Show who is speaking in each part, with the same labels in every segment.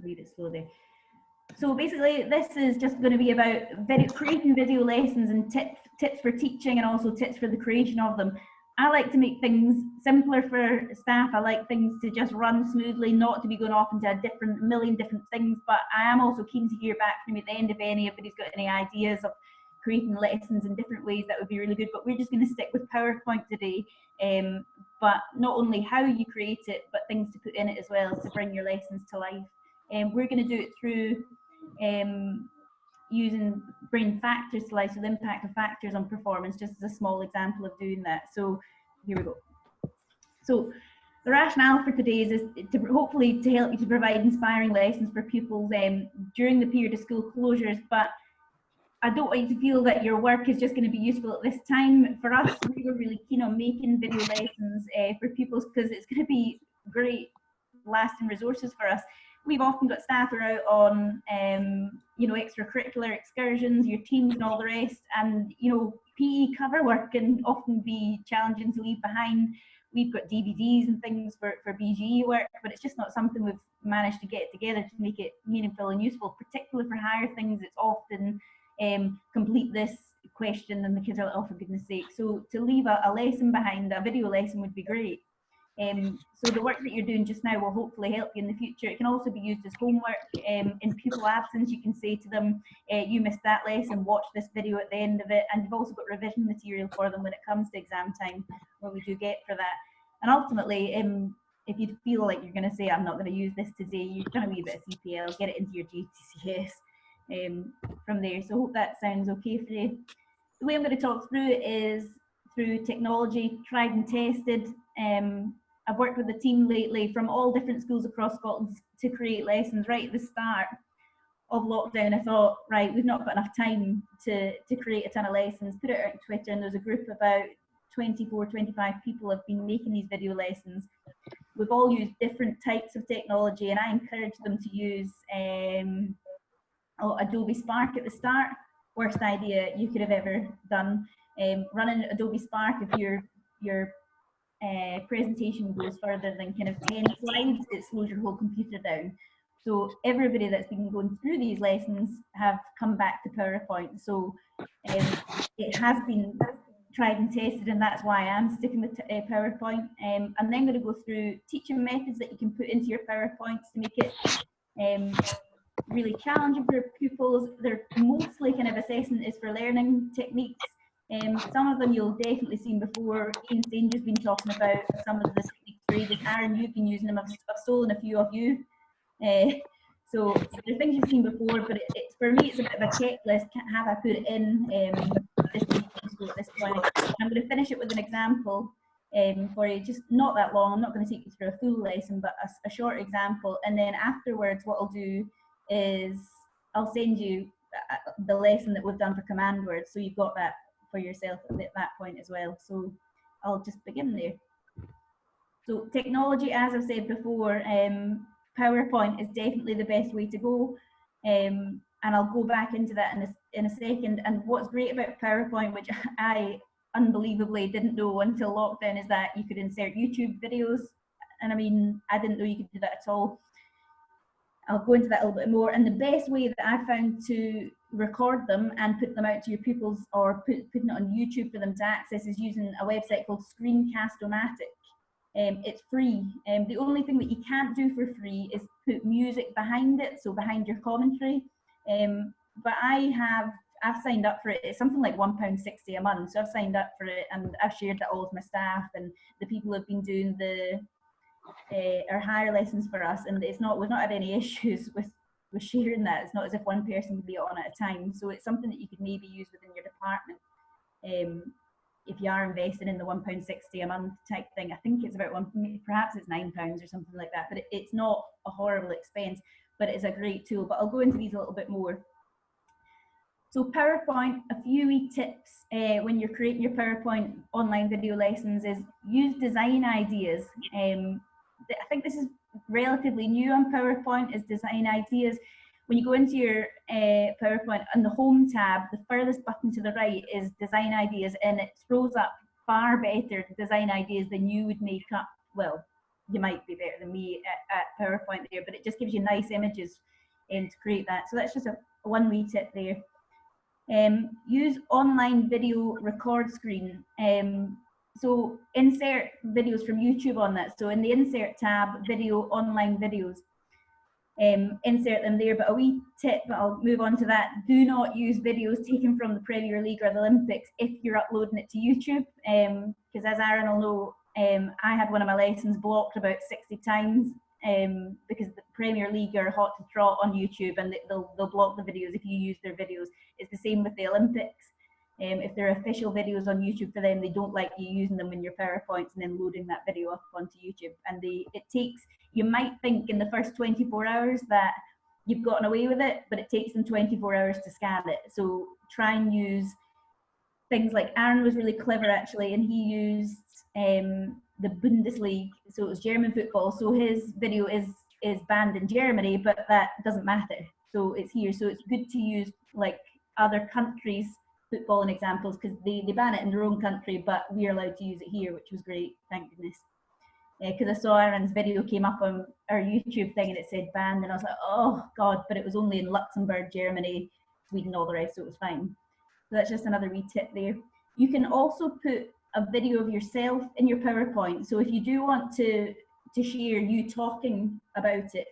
Speaker 1: read it slowly. So basically, this is just going to be about creating video lessons and tips for teaching, and also tips for the creation of them. I like to make things simpler for staff. I like things to just run smoothly, not to be going off into a million different things. But I am also keen to hear back from you at the end if anybody's got any ideas of creating lessons in different ways. That would be really good. But we're just going to stick with PowerPoint today. But not only how you create it, but things to put in it as well to bring your lessons to life. We're going to do it through using brain factors to life, so the impact of factors on performance, just as a small example of doing that. So here we go. So the rationale for today is to hopefully to help you to provide inspiring lessons for pupils during the period of school closures. But I don't want you to feel that your work is just going to be useful at this time. For us, we were really keen on making video lessons for pupils because it's going to be great lasting resources for us. We've often got staff who are out on, you know, extracurricular excursions, your teams and all the rest, and, you know, PE cover work can often be challenging to leave behind. We've got DVDs and things for BGE work, but it's just not something we've managed to get together to make it meaningful and useful, particularly for higher things. It's often complete this question and the kids are like, oh, for goodness sake. So to leave a lesson behind, a video lesson would be great. So the work that you're doing just now will hopefully help you in the future. It can also be used as homework. In pupil absence, you can say to them, you missed that lesson, watch this video at the end of it. And you've also got revision material for them when it comes to exam time, where we do get for that. And ultimately, if you feel like you're going to say, I'm not going to use this today, you've done a wee bit of CPL, get it into your GCSEs from there. So I hope that sounds okay for you. The way I'm going to talk through it is through technology, tried and tested. I've worked with a team lately from all different schools across Scotland to create lessons. Right at the start of lockdown, I thought, right, we've not got enough time to create a ton of lessons, put it out on Twitter, and there's a group of about 24, 25 people have been making these video lessons. We've all used different types of technology, and I encourage them to use Adobe Spark at the start. Worst idea you could have ever done. Running Adobe Spark, if your presentation goes further than kind of 10 slides, it slows your whole computer down. So everybody that's been going through these lessons have come back to PowerPoint. So it has been tried and tested, and that's why I'm sticking with PowerPoint. I'm then going to go through teaching methods that you can put into your PowerPoints to make it really challenging for pupils. They're mostly kind of assessment is for learning techniques. Some of them you'll definitely seen before. Ian Stanger's been talking about some of the techniques for ages. Aaron, you've been using them. I've stolen a few of you. So they're things you've seen before, but it's for me, it's a bit of a checklist. Have I put it in this at this point? I'm going to finish it with an example for you, just not that long. I'm not going to take you through a full lesson, but a short example. And then afterwards, what I'll do is I'll send you the lesson that we've done for command words, so you've got that for yourself at that point as well. So I'll just begin there. So technology, as I've said before, PowerPoint is definitely the best way to go, and I'll go back into that in a second. And what's great about PowerPoint, which I unbelievably didn't know until lockdown, is that you could insert YouTube videos. And I mean, I didn't know you could do that at all. I'll go into that a little bit more. And the best way that I found to record them and put them out to your pupils, or putting it on YouTube for them to access, is using a website called Screencastomatic. It's free. The only thing that you can't do for free is put music behind it, so behind your commentary. But I've signed up for it. It's something like £1.60 a month. So I've signed up for it, and I've shared that all with my staff and the people who've been doing our higher lessons for us, and we've not had any issues with sharing that. It's not as if one person could be on at a time. So it's something that you could maybe use within your department. If you are invested in the £1.60 a month type thing, I think it's about perhaps it's £9 or something like that, but it's not a horrible expense, but it's a great tool. But I'll go into these a little bit more. So PowerPoint, a few wee tips when you're creating your PowerPoint online video lessons is use design ideas. I think this is relatively new on PowerPoint, is design ideas. When you go into your PowerPoint, on the home tab, the furthest button to the right is design ideas, and it throws up far better design ideas than you would make up, well, you might be better than me at PowerPoint there, but it just gives you nice images to create that. So that's just a one wee tip there. Use online video record screen. So insert videos from YouTube on that. So in the insert tab, video, online videos, insert them there. But a wee tip, I'll move on to that. Do not use videos taken from the Premier League or the Olympics if you're uploading it to YouTube. Because as Aaron will know, I had one of my lessons blocked about 60 times because the Premier League are hot to trot on YouTube, and they'll block the videos if you use their videos. It's the same with the Olympics. If they're official videos on YouTube for them, they don't like you using them in your PowerPoints and then loading that video up onto YouTube. And it takes, you might think in the first 24 hours that you've gotten away with it, but it takes them 24 hours to scan it. So try and use things like, Aaron was really clever actually, and he used the Bundesliga, so it was German football. So his video is banned in Germany, but that doesn't matter. So it's here. So it's good to use like other countries' football and examples, because they ban it in their own country, but we're allowed to use it here, which was great, thank goodness. Because I saw Aaron's video came up on our YouTube thing and it said banned, and I was like, oh God, but it was only in Luxembourg, Germany, Sweden, all the rest, so it was fine. So that's just another wee tip there. You can also put a video of yourself in your PowerPoint. So if you do want to share you talking about it,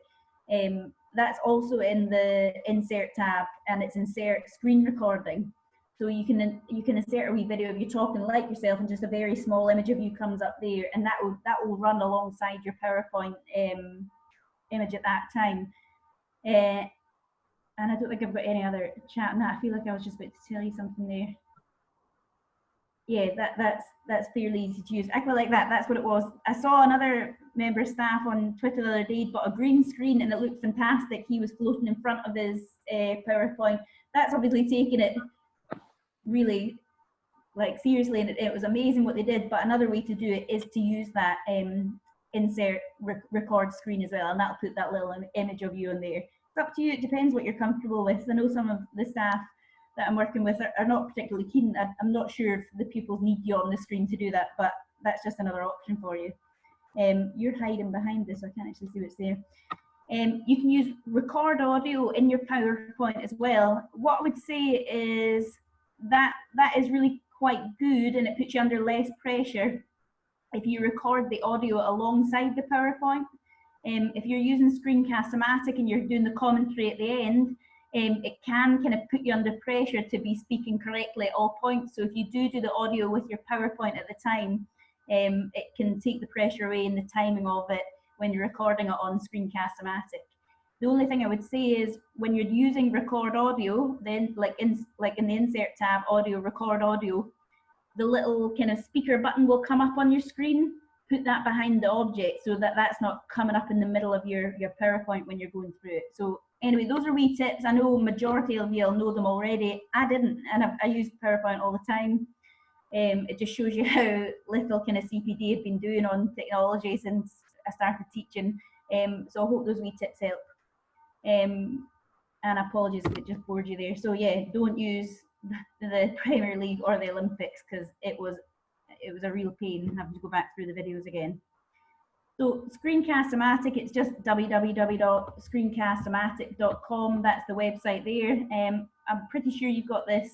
Speaker 1: that's also in the insert tab, and it's insert screen recording. So you can insert a wee video of you talking like yourself, and just a very small image of you comes up there, and that will run alongside your PowerPoint image at that time. And I don't think I've got any other chat on that. I feel like I was just about to tell you something there. Yeah, that's fairly easy to use. I quite like that. That's what it was. I saw another member of staff on Twitter the other day bought a green screen, and it looked fantastic. He was floating in front of his PowerPoint. That's obviously taking it really like seriously, and it was amazing what they did. But another way to do it is to use that insert record screen as well, and that'll put that little image of you in there. It's up to you. It depends what you're comfortable with. I know some of the staff that I'm working with are not particularly keen. I'm not sure if the pupils need you on the screen to do that, but that's just another option for you. You're hiding behind this, so I can't actually see what's there. You can use record audio in your PowerPoint as well. What I would say is that is really quite good, and it puts you under less pressure if you record the audio alongside the PowerPoint. If you're using screencastomatic and you're doing the commentary at the end, it can kind of put you under pressure to be speaking correctly at all points. So if you do the audio with your PowerPoint at the time, it can take the pressure away in the timing of it when you're recording it on screencastomatic. The only thing I would say is when you're using record audio, then like in the insert tab, audio, record audio, the little kind of speaker button will come up on your screen. Put that behind the object so that that's not coming up in the middle of your PowerPoint when you're going through it. So anyway, those are wee tips. I know majority of you will know them already. I didn't, and I use PowerPoint all the time. It just shows you how little kind of CPD I've been doing on technology since I started teaching. So I hope those wee tips help. And apologies if it just bored you there. So yeah, don't use the Premier League or the Olympics, because it was a real pain having to go back through the videos again. So Screencastomatic, it's just www.screencastomatic.com. That's the website there. I'm pretty sure you've got this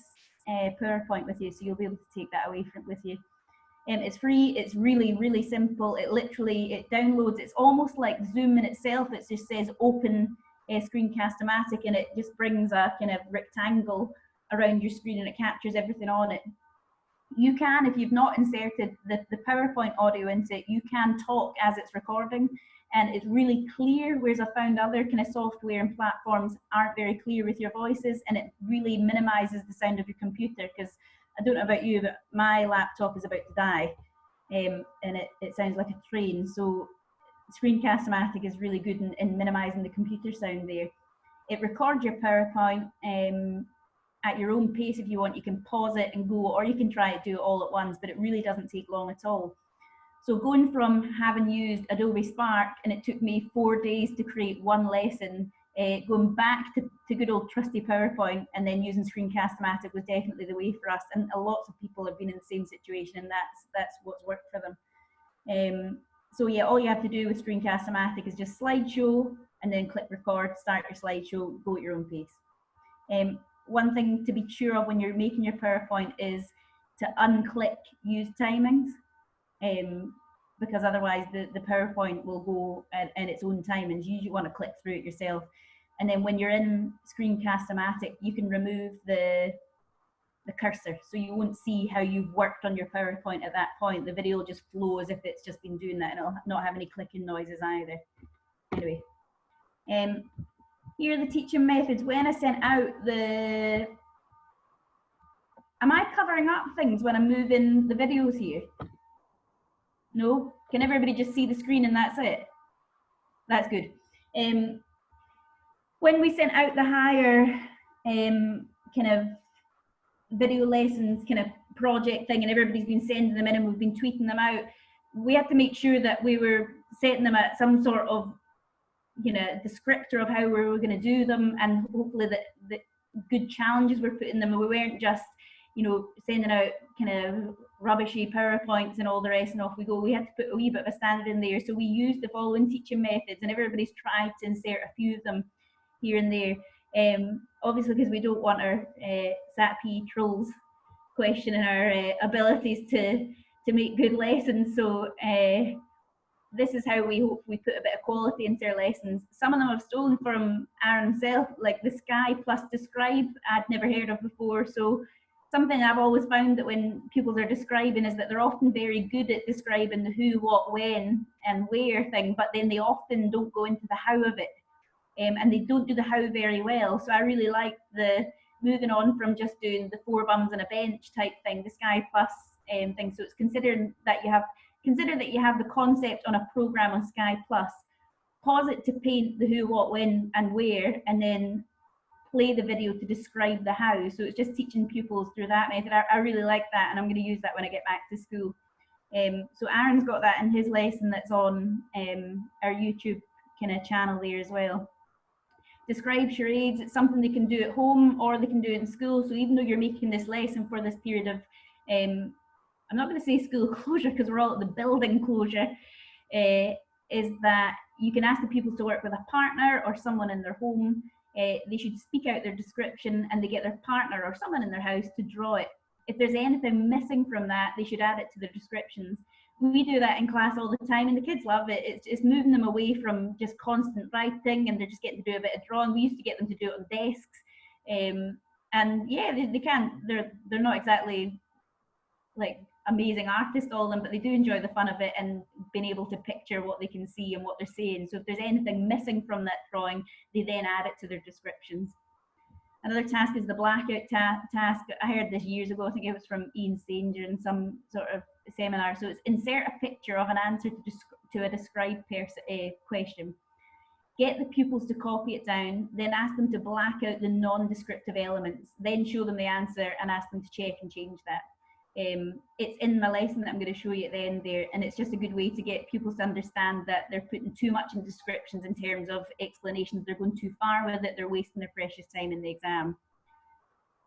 Speaker 1: PowerPoint with you, so you'll be able to take that away with you. It's free. It's really, really simple. It downloads. It's almost like Zoom in itself. It just says open Screencastomatic, and it just brings a kind of rectangle around your screen, and it captures everything on it. You can, if you've not inserted the PowerPoint audio into it, you can talk as it's recording, and it's really clear, whereas I found other kind of software and platforms aren't very clear with your voices, and it really minimizes the sound of your computer, because I don't know about you, but my laptop is about to die, and it sounds like a train. So Screencastomatic is really good in minimizing the computer sound there. It records your PowerPoint at your own pace. If you want, you can pause it and go, or you can try to do it all at once, but it really doesn't take long at all. So going from having used Adobe Spark, and it took me 4 days to create one lesson, going back to good old trusty PowerPoint, and then using Screencastomatic was definitely the way for us. And lots of people have been in the same situation, and that's what's worked for them. So yeah, all you have to do with screencastomatic is just slideshow and then click record, start your slideshow, go at your own pace. One thing to be sure of when you're making your PowerPoint is to unclick use timings, because otherwise the PowerPoint will go at its own timings. You usually want to click through it yourself. And then when you're in screencast-o-matic, you can remove the cursor, so you won't see how you've worked on your PowerPoint at that point. The video will just flow as if it's just been doing that, and it'll not have any clicking noises either. Anyway, here are the teaching methods. When I sent out the... Am I covering up things when I'm moving the videos here? No? Can everybody just see the screen and that's it? That's good. When we sent out the higher kind of video lessons kind of project thing, and everybody's been sending them in and we've been tweeting them out, we had to make sure that we were setting them at some sort of, you know, descriptor of how we were going to do them, and hopefully that the good challenges we're putting them. We weren't just, you know, sending out kind of rubbishy PowerPoints and all the rest and off we go. We had to put a wee bit of a standard in there. So we used the following teaching methods, and everybody's tried to insert a few of them here and there. Obviously, because we don't want our SATPE trolls questioning our abilities to make good lessons. So this is how we hope we put a bit of quality into our lessons. Some of them I've stolen from Aaron himself, like the Sky plus describe, I'd never heard of before. So something I've always found that when pupils are describing is that they're often very good at describing the who, what, when, and where thing, but then they often don't go into the how of it. And they don't do the how very well. So I really like the moving on from just doing the 4 bums and a bench type thing, the Sky Plus thing. So it's consider that you have the concept on a program on Sky Plus, pause it to paint the who, what, when, and where, and then play the video to describe the how. So it's just teaching pupils through that method. I really like that, and I'm going to use that when I get back to school. So Aaron's got that in his lesson that's on our YouTube kind of channel there as well. Describe charades, it's something they can do at home or they can do it in school. So even though you're making this lesson for this period of, I'm not going to say school closure because we're all at the building closure, is that you can ask the pupils to work with a partner or someone in their home. They should speak out their description and they get their partner or someone in their house to draw it. If there's anything missing from that, they should add it to their descriptions. We do that in class all the time and the kids love it. It's moving them away from just constant writing and they're just getting to do a bit of drawing. We used to get them to do it on desks. And yeah, they can. They're not exactly like amazing artists, all of them, but they do enjoy the fun of it and being able to picture what they can see and what they're saying. So if there's anything missing from that drawing, they then add it to their descriptions. Another task is the blackout task. I heard this years ago. I think it was from Ian Stanger in some sort of seminar. So it's insert a picture of an answer to a described question. Get the pupils to copy it down, then ask them to black out the non-descriptive elements, then show them the answer and ask them to check and change that. It's in my lesson that I'm going to show you at the end there, and it's just a good way to get pupils to understand that they're putting too much in descriptions in terms of explanations. They're going too far with it, they're wasting their precious time in the exam.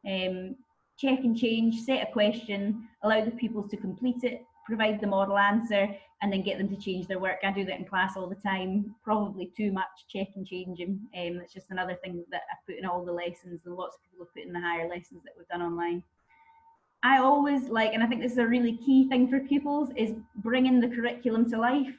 Speaker 1: Check and change, set a question, allow the pupils to complete it, provide the model answer, and then get them to change their work. I do that in class all the time, probably too much check and changing. It's just another thing that I put in all the lessons, and lots of people have put in the higher lessons that we've done online. I always like, and I think this is a really key thing for pupils, is bringing the curriculum to life.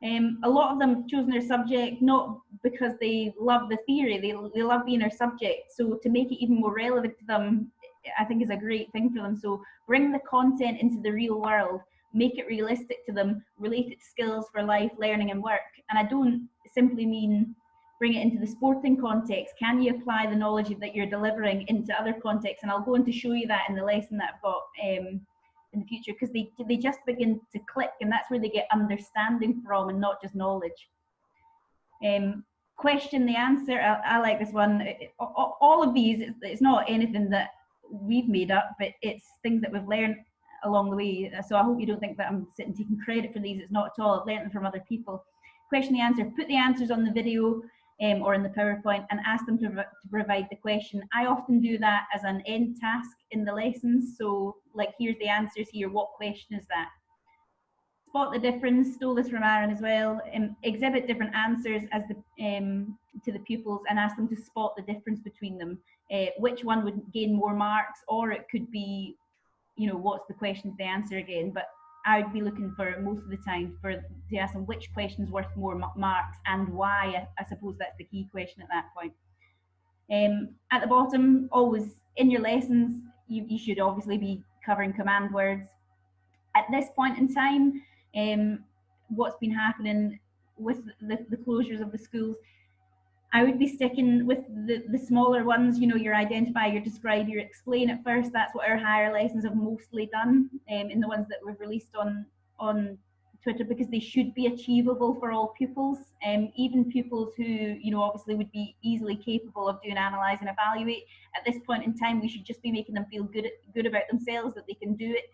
Speaker 1: A lot of them have chosen their subject not because they love the theory, they love being their subject. So to make it even more relevant to them, I think is a great thing for them. So bring the content into the real world, make it realistic to them, relate it to skills for life, learning and work. And I don't simply mean bring it into the sporting context. Can you apply the knowledge that you're delivering into other contexts? And I'll go on to show you that in the lesson that I've got in the future, because they just begin to click, and that's where they get understanding from and not just knowledge. Question the answer. I like this one. All of these, it's not anything that we've made up, but it's things that we've learned along the way. So I hope you don't think that I'm sitting taking credit for these. It's not at all. I've learned them from other people. Question the answer. Put the answers on the video or in the PowerPoint and ask them to provide the question. I often do that as an end task in the lessons. So like, here's the answers here. What question is that? spot the difference, stole this from Aaron as well, exhibit different answers as to the pupils and ask them to spot the difference between them. Which one would gain more marks, or it could be, you know, what's the question to the answer again. But I would be looking for most of the time to ask them which question's worth more marks and why. I suppose that's the key question at that point. At the bottom, always in your lessons, you should obviously be covering command words. At this point in time, what's been happening with the closures of the schools, I would be sticking with the smaller ones, you know, your identify, your describe, your explain at first. That's what our higher lessons have mostly done in the ones that we've released on Twitter, because they should be achievable for all pupils, even pupils who, you know, obviously would be easily capable of doing analyse and evaluate. At this point in time, we should just be making them feel good about themselves, that they can do it.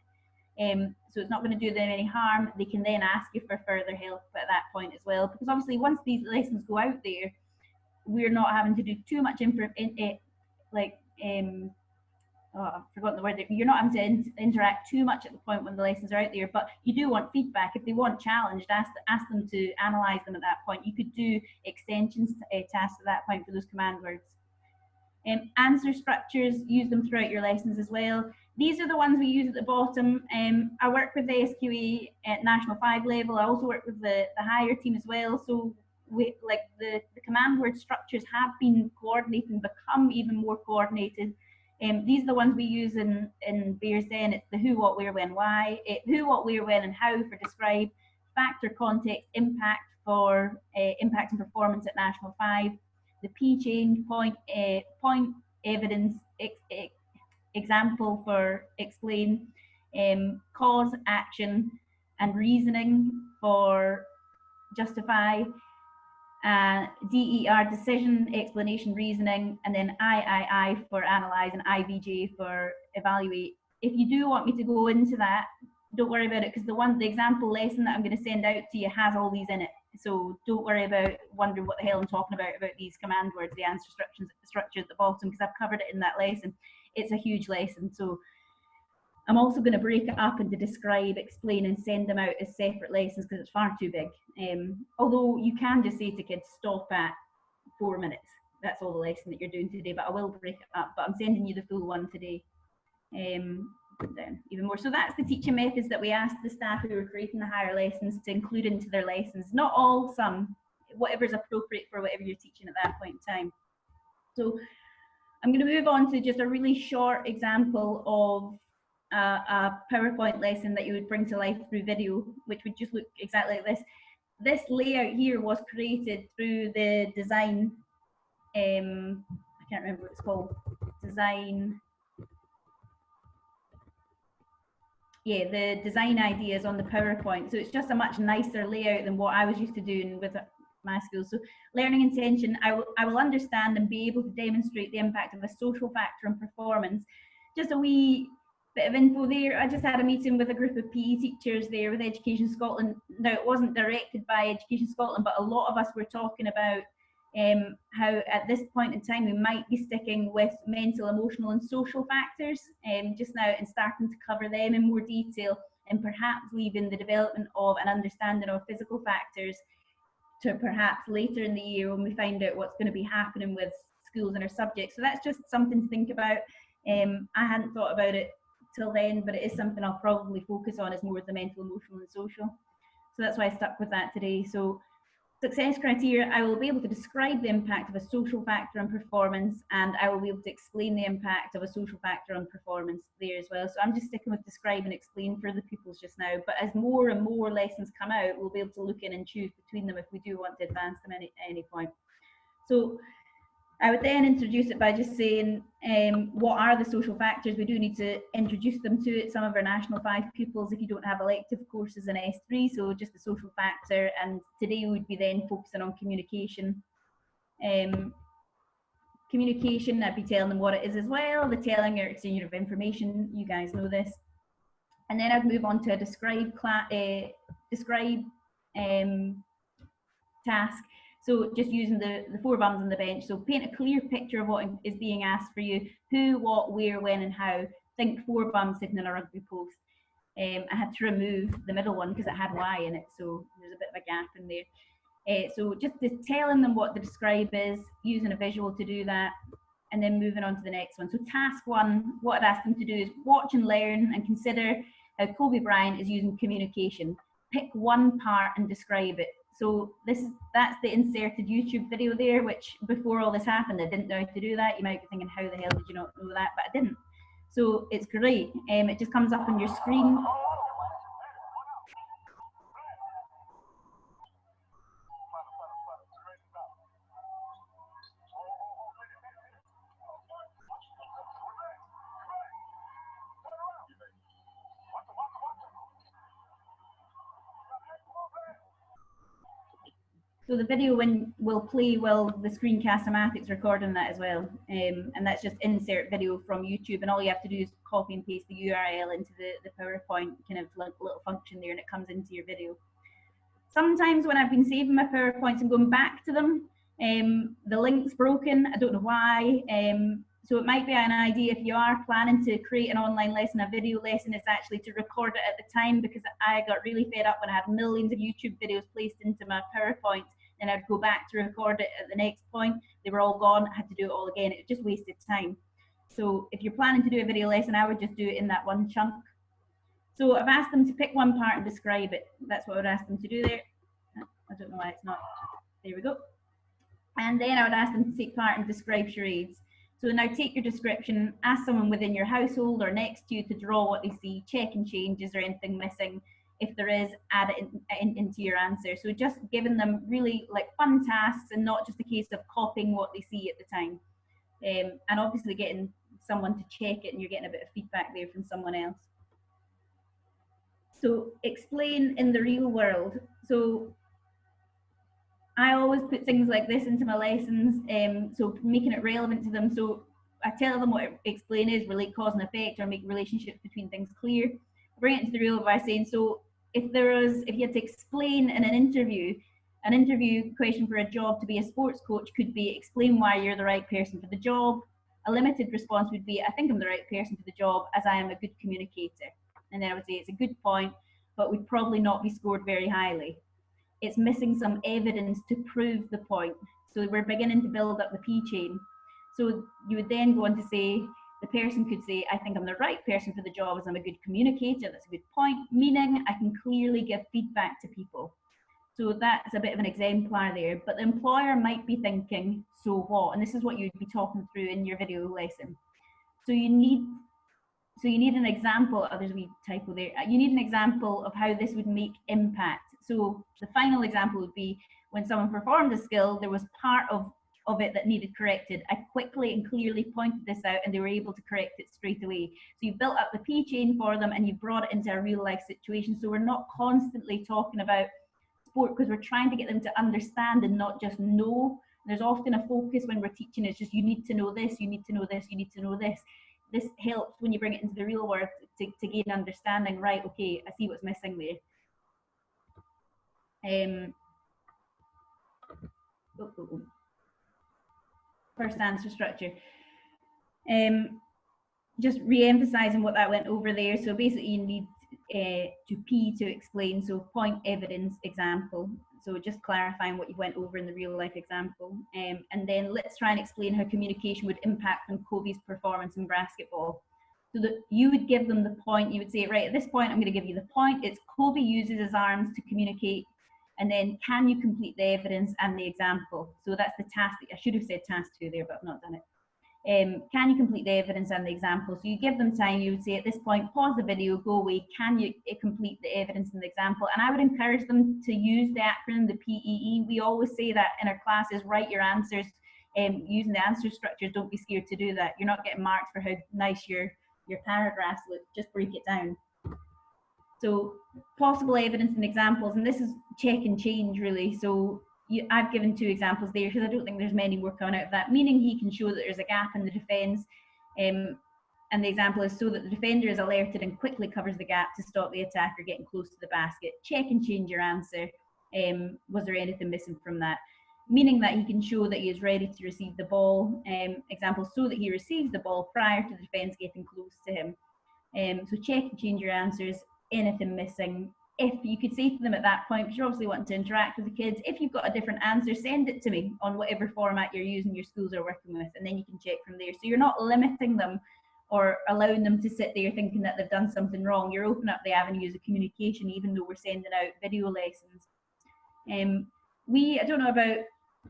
Speaker 1: So it's not going to do them any harm. They can then ask you for further help at that point as well, because obviously once these lessons go out there, we're not having to do too much I've forgotten the word. You're not having to interact too much at the point when the lessons are out there, but you do want feedback. If they want challenged, ask them to analyse them at that point. You could do extensions tasks at that point for those command words. Answer structures, use them throughout your lessons as well. These are the ones we use at the bottom. I work with the SQA at National 5 level. I also work with the higher team as well. So like the command word structures have been coordinated and become even more coordinated. These are the ones we use in Bears Den. It's the who, what, where, when, why. Who, what, where, when, and how for describe. Factor, context, impact for impact and performance at National 5. The P change, point, evidence, example for explain. Cause, action, and reasoning for justify. DER, decision, explanation, reasoning, and then I for analyze, and IVJ for evaluate. If you do want me to go into that, don't worry about it, because the example lesson that I'm going to send out to you has all these in it. So don't worry about wondering what the hell I'm talking about these command words, the answer structure at the bottom, because I've covered it in that lesson. It's a huge lesson. So I'm also going to break it up into describe, explain, and send them out as separate lessons because it's far too big. Although you can just say to kids, stop at 4 minutes. That's all the lesson that you're doing today, but I will break it up. But I'm sending you the full one today. Down even more. So that's the teaching methods that we asked the staff who were creating the higher lessons to include into their lessons. Not all, some, whatever's appropriate for whatever you're teaching at that point in time. So I'm going to move on to just a really short example of a PowerPoint lesson that you would bring to life through video, which would just look exactly like this. This layout here was created through the design, I can't remember what it's called, design, yeah, the design ideas on the PowerPoint. So it's just a much nicer layout than what I was used to doing with my schools. So learning intention, I will understand and be able to demonstrate the impact of a social factor on performance. Just a wee bit of info there. I just had a meeting with a group of PE teachers there with Education Scotland. Now, it wasn't directed by Education Scotland, but a lot of us were talking about how at this point in time we might be sticking with mental, emotional, and social factors just now, and starting to cover them in more detail, and perhaps leaving the development of an understanding of physical factors to perhaps later in the year when we find out what's going to be happening with schools and our subjects. So that's just something to think about. I hadn't thought about it till then, but it is something I'll probably focus on, is more the mental, emotional, and social. So that's why I stuck with that today. So success criteria, I will be able to describe the impact of a social factor on performance, and I will be able to explain the impact of a social factor on performance there as well. So I'm just sticking with describe and explain for the pupils just now, but as more and more lessons come out, we'll be able to look in and choose between them if we do want to advance them at any point. So I would then introduce it by just saying what are the social factors. We do need to introduce them to it. Some of our National 5 pupils, if you don't have elective courses in S3, so just the social factor, and today we would be then focusing on communication. Communication, I'd be telling them what it is as well, the telling or exchange of information, you guys know this. And then I'd move on to a describe task. So just using the 4 bums on the bench. So paint a clear picture of what is being asked for you. Who, what, where, when, and how. Think 4 bums sitting in a rugby post. I had to remove the middle one because it had Y in it, so there's a bit of a gap in there. So just telling them what the describe is, using a visual to do that, and then moving on to the next one. So task one, what I'd asked them to do is watch and learn and consider how Kobe Bryant is using communication. Pick one part and describe it. So that's the inserted YouTube video there, which before all this happened, I didn't know how to do that. You might be thinking, how the hell did you not know that? But I didn't. So it's great. It just comes up on your screen. So the video will play while the screencastomatic's recording that as well. And that's just insert video from YouTube, and all you have to do is copy and paste the URL into the PowerPoint kind of little function there, and it comes into your video. Sometimes when I've been saving my PowerPoints and going back to them, the link's broken. I don't know why. So it might be an idea, if you are planning to create an online lesson, a video lesson, is actually to record it at the time, because I got really fed up when I had millions of YouTube videos placed into my PowerPoint, and I'd go back to record it at the next point. They were all gone. I had to do it all again. It just wasted time. So if you're planning to do a video lesson, I would just do it in that one chunk. So I've asked them to pick one part and describe it. That's what I would ask them to do there. I don't know why it's not. There we go. And then I would ask them to take part and describe charades. So now take your description, ask someone within your household or next to you to draw what they see, check and change, is there anything missing? If there is, add it into your answer. So just giving them really like fun tasks, and not just a case of copying what they see at the time. And obviously getting someone to check it, and you're getting a bit of feedback there from someone else. So explain in the real world. So I always put things like this into my lessons, so making it relevant to them. So I tell them what explain is, relate cause and effect, or make relationships between things clear. Bring it into the real by saying, so if you had to explain in an interview question for a job to be a sports coach could be, explain why you're the right person for the job. A limited response would be, I think I'm the right person for the job as I am a good communicator. And then I would say it's a good point, but would probably not be scored very highly. It's missing some evidence to prove the point. So we're beginning to build up the P chain. So you would then go on to say, the person could say, I think I'm the right person for the job as I'm a good communicator. That's a good point, meaning I can clearly give feedback to people. So that's a bit of an exemplar there. But the employer might be thinking, so what? And this is what you'd be talking through in your video lesson. So you need an example. Oh, there's a wee typo there. You need an example of how this would make impact. So the final example would be, when someone performed a skill, there was part of it that needed corrected. I quickly and clearly pointed this out, and they were able to correct it straight away. So you've built up the P chain for them, and you've brought it into a real life situation. So we're not constantly talking about sport, because we're trying to get them to understand and not just know. There's often a focus when we're teaching, it's just, you need to know this, you need to know this, you need to know this. This helps when you bring it into the real world to gain understanding, right, okay, I see what's missing there. First answer structure. Just re-emphasizing what that went over there. So basically you need to P to explain, so point, evidence, example. So just clarifying what you went over in the real life example. And then let's try and explain how communication would impact on Kobe's performance in basketball. So that you would give them the point, you would say, right, at this point, I'm going to give you the point. It's Kobe uses his arms to communicate. And then can you complete the evidence and the example? So that's the task. I should have said task 2 there, but I've not done it. Can you complete the evidence and the example? So you give them time, you would say at this point, pause the video, go away, can you complete the evidence and the example? And I would encourage them to use the acronym, the PEE. We always say that in our classes, write your answers using the answer structures. Don't be scared to do that. You're not getting marks for how nice your paragraphs look, just break it down. So possible evidence and examples, and this is check and change really. So I've given 2 examples there because I don't think there's many more coming out of that, meaning he can show that there's a gap in the defence, and the example is so that the defender is alerted and quickly covers the gap to stop the attacker getting close to the basket. Check and change your answer. Was there anything missing from that? Meaning that he can show that he is ready to receive the ball. Example, so that he receives the ball prior to the defence getting close to him. So check and change your answers. anything missing. If you could say to them at that point, because you're obviously wanting to interact with the kids, if you've got a different answer, send it to me on whatever format you're using, your schools are working with, and then you can check from there. So you're not limiting them or allowing them to sit there thinking that they've done something wrong. You're opening up the avenues of communication, even though we're sending out video lessons. I don't know about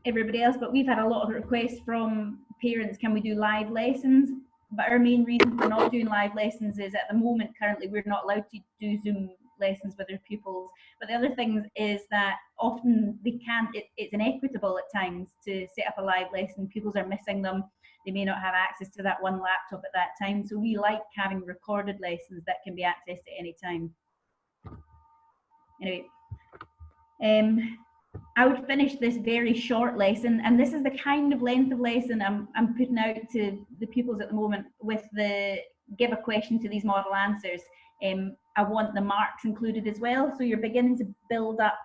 Speaker 1: everybody else, but we've had a lot of requests from parents, can we do live lessons? But our main reason for not doing live lessons is at the moment, currently, we're not allowed to do Zoom lessons with our pupils. But the other thing is that often they can't, it's inequitable at times to set up a live lesson. Pupils are missing them. They may not have access to that one laptop at that time. So we like having recorded lessons that can be accessed at any time. Anyway, I would finish this very short lesson, and this is the kind of length of lesson I'm putting out to the pupils at the moment with the give a question to these model answers. I want the marks included as well, so you're beginning to build up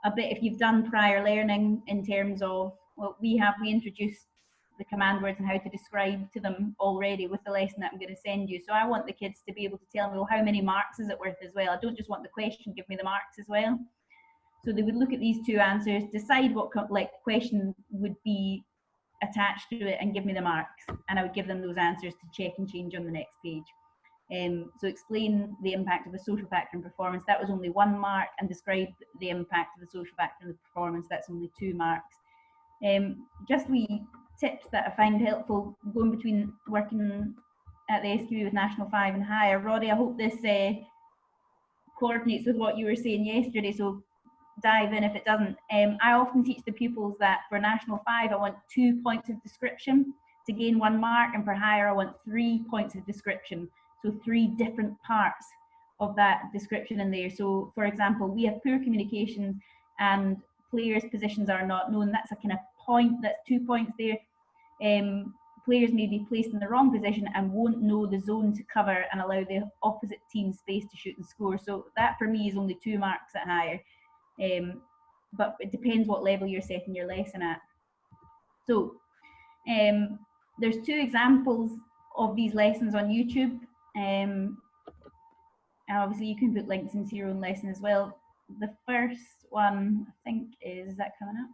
Speaker 1: a bit if you've done prior learning in terms of, well, we introduced the command words and how to describe to them already with the lesson that I'm going to send you. So I want the kids to be able to tell me, well, how many marks is it worth as well? I don't just want the question, give me the marks as well. So they would look at these two answers, decide what question would be attached to it, and give me the marks. And I would give them those answers to check and change on the next page. So explain the impact of a social factor in performance. That was only 1 mark, and describe the impact of the social factor in the performance. That's only 2 marks. Just wee tips that I find helpful going between working at the SQE with National 5 and higher. Roddy, I hope this coordinates with what you were saying yesterday, so dive in if it doesn't. I often teach the pupils that for National 5 I want 2 points of description to gain 1 mark, and for higher I want 3 points of description, so 3 different parts of that description in there. So for example, we have poor communication and players' positions are not known. That's a kind of point, that's 2 points there. Players may be placed in the wrong position and won't know the zone to cover and allow the opposite team space to shoot and score. So that for me is only 2 marks at higher. But it depends what level you're setting your lesson at. So there's 2 examples of these lessons on YouTube. And obviously you can put links into your own lesson as well. The first one, I think, is that coming up?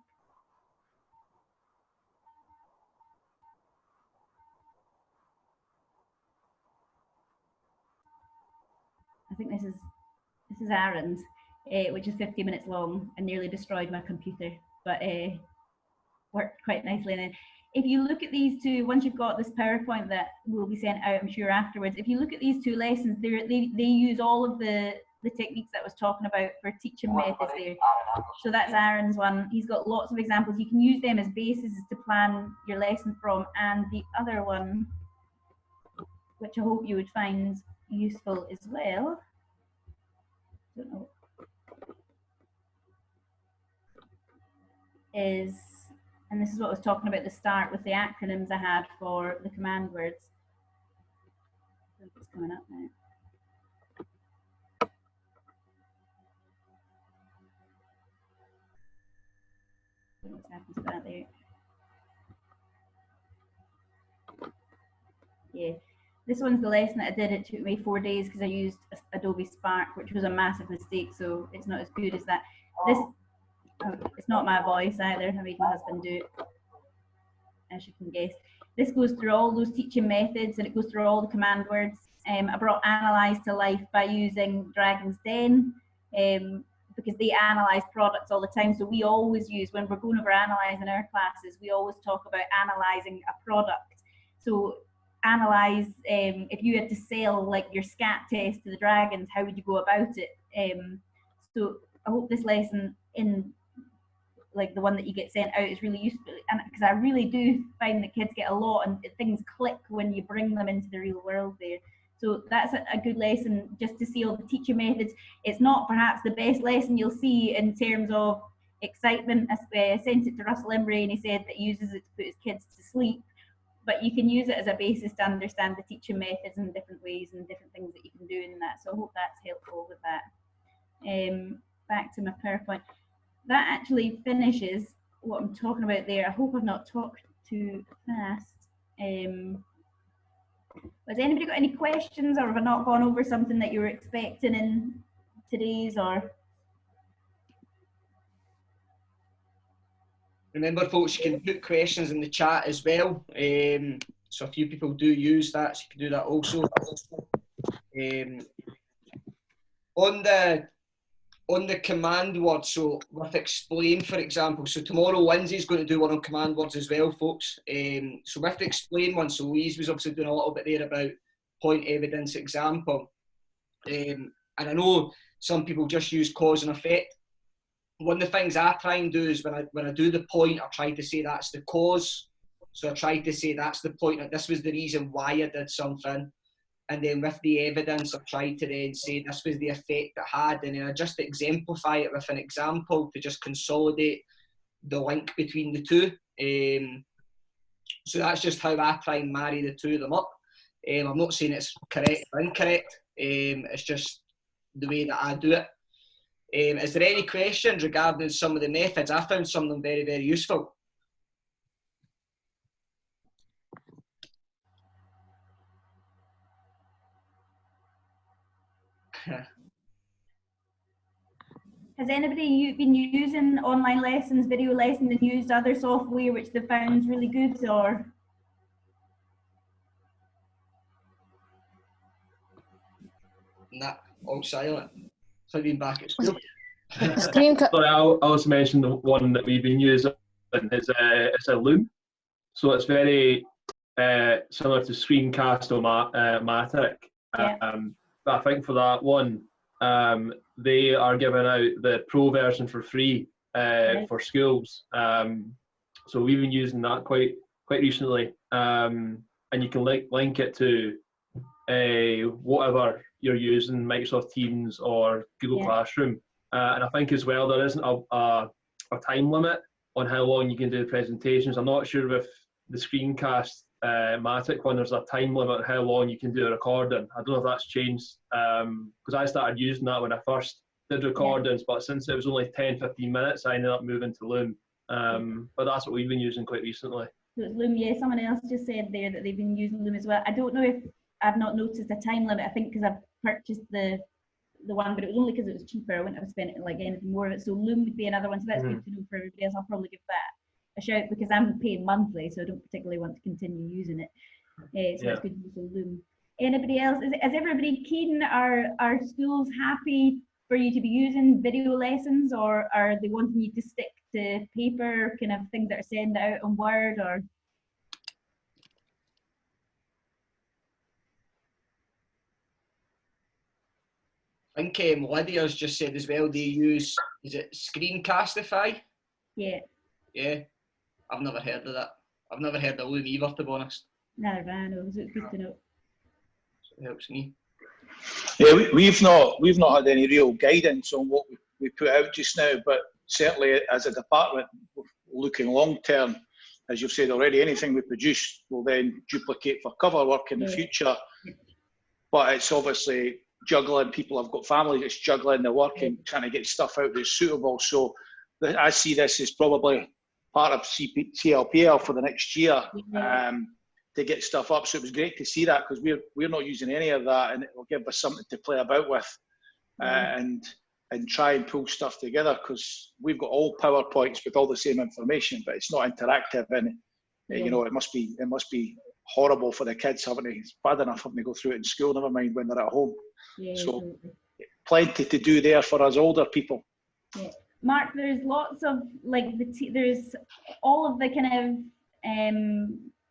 Speaker 1: I think this is Aaron's, which is 50 minutes long and nearly destroyed my computer, but worked quite nicely. And then if you look at these 2, once you've got this PowerPoint that will be sent out, I'm sure afterwards, if you look at these 2 lessons, they use all of the techniques that I was talking about for teaching methods there. So that's Aaron's one. He's got lots of examples. You can use them as bases to plan your lesson from. And the other one, which I hope you would find useful as well, I don't know, is, and this is what I was talking about at the start with the acronyms I had for the command words. I think it's coming up now. I don't know what's happened to that there. Yeah, this one's the lesson that I did. It took me 4 days because I used Adobe Spark, which was a massive mistake, so it's not as good as that. This, it's not my voice either. I made my husband do it, as you can guess. This goes through all those teaching methods, and it goes through all the command words. I brought analyze to life by using Dragon's Den, because they analyze products all the time. So we always use, when we're going over analyzing our classes, we always talk about analyzing a product. So analyze, if you had to sell like your scat test to the dragons, how would you go about it? So I hope this lesson, in like the one that you get sent out, is really useful, and because I really do find that kids get a lot and things click when you bring them into the real world there. So that's a good lesson, just to see all the teaching methods. It's not perhaps the best lesson you'll see in terms of excitement. I sent it to Russell Embry and he said that he uses it to put his kids to sleep, but you can use it as a basis to understand the teaching methods in different ways and different things that you can do in that. So I hope that's helpful with that. Back to my PowerPoint. That actually finishes what I'm talking about there. I hope I've not talked too fast. Has anybody got any questions, or have I not gone over something that you were expecting in today's, or?
Speaker 2: Remember, folks, you can put questions in the chat as well. So a few people do use that, so you can do that also. On the command word, so with explain, for example, so tomorrow Lindsay's going to do one on command words as well, folks. So with the explain one, so Louise was obviously doing a little bit there about point, evidence, example. And I know some people just use cause and effect. One of the things I try and do is when I do the point, I try to say that's the cause. So I try to say that's the point, that this was the reason why I did something. And then with the evidence, I've tried to then say this was the effect it had, and then I just exemplify it with an example to just consolidate the link between the two. So that's just how I try and marry the two of them up. I'm not saying it's correct or incorrect, it's just the way that I do it. Is there any questions regarding some of the methods? I found some of them very, very useful.
Speaker 1: Has anybody been using online lessons, video lessons, and used other software which they found really good, or?
Speaker 2: Nah, all silent. So I've been back at school.
Speaker 3: Sorry, I'll also mention the one that we've been using. It's a loom. So it's very similar to screencastomatic. But I think for that one, they are giving out the pro version for free for schools. So we've been using that quite recently, and you can link it to whatever you're using, Microsoft Teams or Google Classroom. And I think as well there isn't a time limit on how long you can do the presentations. I'm not sure if the screencast-matic one, there's a time limit on how long you can do a recording. I don't know if that's changed, because I started using that when I first did recordings, but since it was only 10-15 minutes, I ended up moving to Loom. But that's what we've been using quite recently.
Speaker 1: So it's Loom, yeah. Someone else just said there that they've been using Loom as well. I don't know if I've not noticed a time limit. I think because I've purchased the one, but it was only because it was cheaper. I wouldn't have spent like anything more of it. So Loom would be another one. So that's good to know for everybody else. I'll probably give that a shout because I'm paying monthly, so I don't particularly want to continue using it. So that's good to know for Loom. Anybody else? Is everybody keen? Are schools happy for you to be using video lessons, or are they wanting you to stick to paper kind of things that are sent out on Word, or?
Speaker 2: I think Lydia's just said as well they use, is it Screencastify?
Speaker 1: Yeah.
Speaker 2: Yeah, I've never heard of that. I've never heard of Loom either, to be honest.
Speaker 1: Neither I know, so it's good to know.
Speaker 2: So it helps me.
Speaker 4: Yeah, we've not had any real guidance on what we put out just now, but certainly as a department, looking long term, as you've said already, anything we produce will then duplicate for cover work in the future. But it's obviously juggling. People have got families, it's juggling their work and trying to get stuff out that's suitable. So I see this as probably part of CLPL for the next year to get stuff up. So it was great to see that, because we're not using any of that, and it will give us something to play about with and try and pull stuff together, because we've got all PowerPoints with all the same information, but it's not interactive, and you know, it must be horrible for the kids it's bad enough having to go through it in school, never mind when they're at home. So plenty to do there for us older people.
Speaker 1: Mark, there's lots of like there's all of the kind of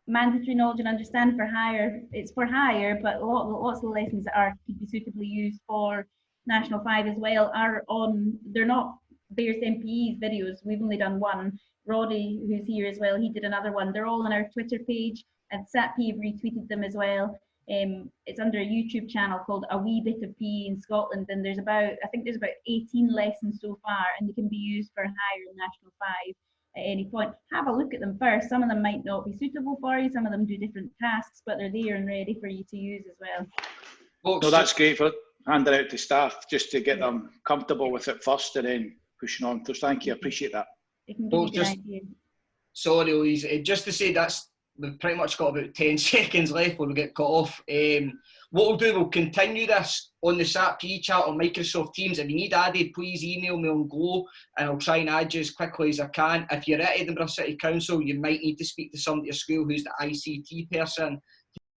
Speaker 1: mandatory knowledge and understand for hire. It's for hire, but lots of the lessons that could be suitably used for National 5 as well are on. They're not Bears MPE's videos. We've only done one. Roddy, who's here as well, he did another one. They're all on our Twitter page, and SATPE have retweeted them as well. It's under a YouTube channel called A Wee Bit of PE in Scotland, and I think there's about 18 lessons so far, and they can be used for hire in National 5 at any point. Have a look at them first. Some of them might not be suitable for you, some of them do different tasks, but they're there and ready for you to use as well.
Speaker 4: No, that's great for handing out to staff, just to get them comfortable with it first and then pushing on. So thank you, I appreciate that.
Speaker 1: It can give you an idea.
Speaker 2: Sorry, Louise, just to say that's we've pretty much got about 10 seconds left before we get cut off. What we'll do, we'll continue this on the SATPE chat on Microsoft Teams. If you need added, please email me on Glow and I'll try and add you as quickly as I can. If you're at Edinburgh City Council, you might need to speak to somebody at school who's the ICT person.